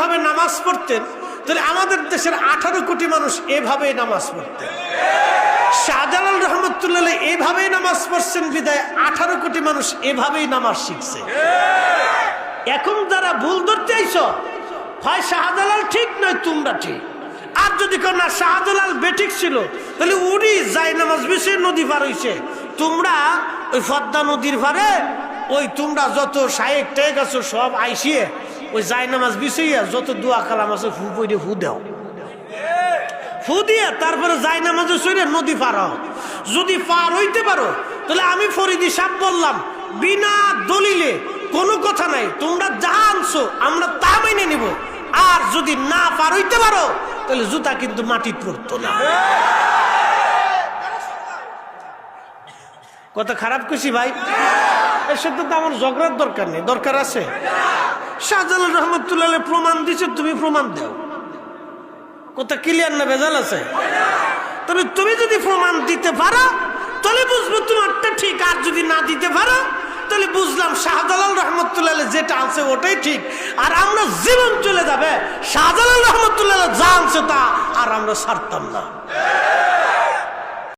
এইভাবে নামাজ পড়তেন তাহলে আমাদের দেশের 18 কোটি মানুষ এভাবেই নামাজ পড়তেন। শাহজালাল রহমতুল্লাহ এইভাবেই নামাজ পড়ছেন বিদায় 18 কোটি মানুষ এভাবেই নামাজ শিখছে। এখন যারা ভুল ধরতে আইছ, হয় শাহজালাল ঠিক নয় তোমরা ঠিক। আর যদি কেউ না শাহজালাল বেঠিক ছিল তাহলে উনি যায় নামাজ বিছে নদী পার হইছে, তোমরা ওই পদ্মা নদীর পারে ওই তোমরা যত শায়েক টেক আছো সব আইসিয়ে ওই যায় নামাজ বিছাইয়া যত দোয়া কালাম আছে ফু পইরে ফু দাও, ফু দিয়ে তারপরে যায় নামাজে সইরে নদী পার হও। যদি পার হইতে পারো তাহলে আমি ফরিদি সাহেব বললাম বিনা দলিলে কোনো কথা নাই, তোমরা যা আনছো আমরা তা মেনে নিব। আর যদি না পার হইতে পারো তাহলে জুতা কিন্তু মাটিতে পড়তো না। কত খারাপ খুশি ভাই, এর সাথে তো আমার ঝগড়ার দরকার নেই। দরকার আছে? শাহজালাল রহমতুল্লাহ প্রমাণ দিছে, তুমি প্রমাণ দাও। কথা ক্লিয়ার না ভেজাল আছে? তবে তুমি যদি প্রমাণ দিতে পারো তাহলে বুঝবো তোমারটা ঠিক, আর যদি না দিতে পারো তাহলে বুঝলাম শাহজালাল রহমতুল্লাহ যেটা আনছে ওটাই ঠিক। আর আমরা জীবন চলে যাবে শাহজালাল রহমতুল্লাহ যা আনছে তা আর আমরা ছাড়তাম না।